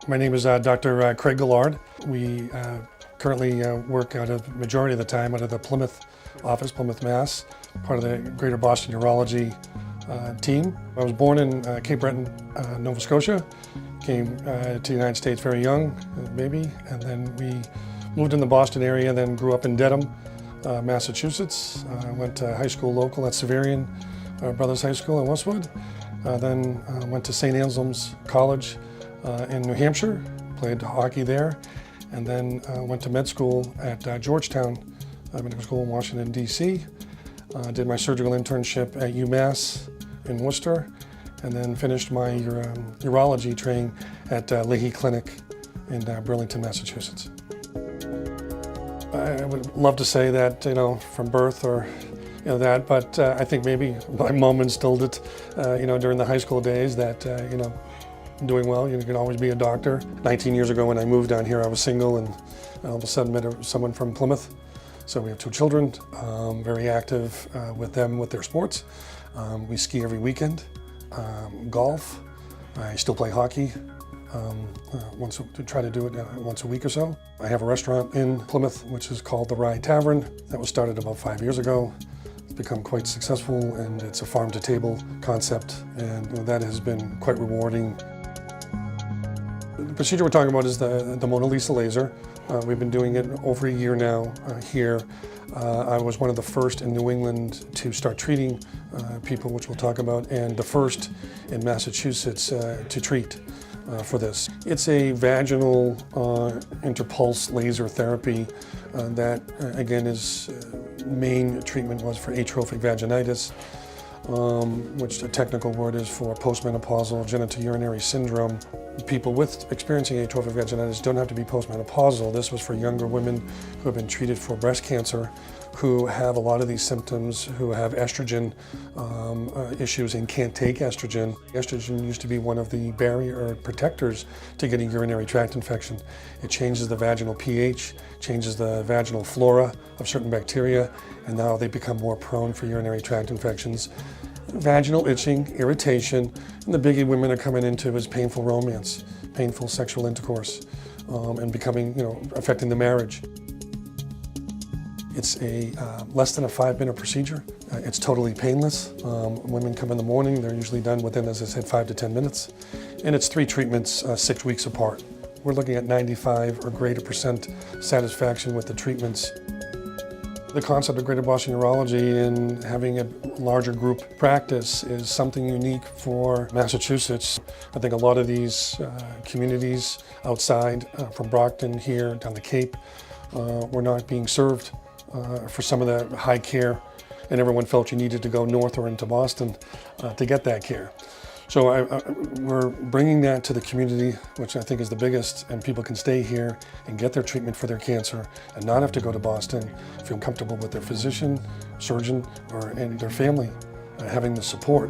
My name is Dr. Craig Gillard. We currently work out of, majority of the time, out of the Plymouth office, Plymouth, Mass, part of the Greater Boston Urology team. I was born in Cape Breton, Nova Scotia. Came to the United States very young, baby, and then we moved in the Boston area, then grew up in Dedham, Massachusetts. Went to high school local at Severian Brothers High School in Westwood. Then went to St. Anselm's College in New Hampshire, played hockey there, and then went to med school at Georgetown Medical School in Washington, D.C. Did my surgical internship at UMass in Worcester, and then finished my urology training at Leahy Clinic in Burlington, Massachusetts. I would love to say that, from birth or that, but I think maybe my mom instilled it, during the high school days that, doing well, you can always be a doctor. 19 years ago when I moved down here, I was single and all of a sudden met someone from Plymouth. So we have 2 children, very active with them with their sports. We ski every weekend, golf. I still play hockey. Try to do it once a week or so. I have a restaurant in Plymouth, which is called the Rye Tavern. That was started about 5 years ago. It's become quite successful, and it's a farm-to-table concept, and that has been quite rewarding. The procedure we're talking about is the Mona Lisa laser. We've been doing it over a year now here. I was one of the first in New England to start treating people, which we'll talk about, and the first in Massachusetts to treat for this. It's a vaginal interpulse laser therapy that, again, is main treatment was for atrophic vaginitis, which the technical word is for postmenopausal genitourinary syndrome. People with experiencing atrophic vaginitis don't have to be postmenopausal. This was for younger women who have been treated for breast cancer, who have a lot of these symptoms, who have estrogen issues and can't take estrogen. Estrogen used to be one of the barrier or protectors to getting urinary tract infection. It changes the vaginal pH, changes the vaginal flora of certain bacteria, and now they become more prone for urinary tract infections. Vaginal itching, irritation, and the biggie women are coming into is painful romance, painful sexual intercourse, and becoming, affecting the marriage. It's a less than a 5-minute procedure. It's totally painless. Women come in the morning, they're usually done within, as I said, 5 to 10 minutes. And it's 3 treatments, 6 weeks apart. We're looking at 95% or greater satisfaction with the treatments. The concept of Greater Boston Urology and having a larger group practice is something unique for Massachusetts. I think a lot of these communities outside from Brockton here down the Cape were not being served for some of the high care, and everyone felt you needed to go north or into Boston to get that care. So we're bringing that to the community, which I think is the biggest, and people can stay here and get their treatment for their cancer and not have to go to Boston, feel comfortable with their physician, surgeon, and their family having the support.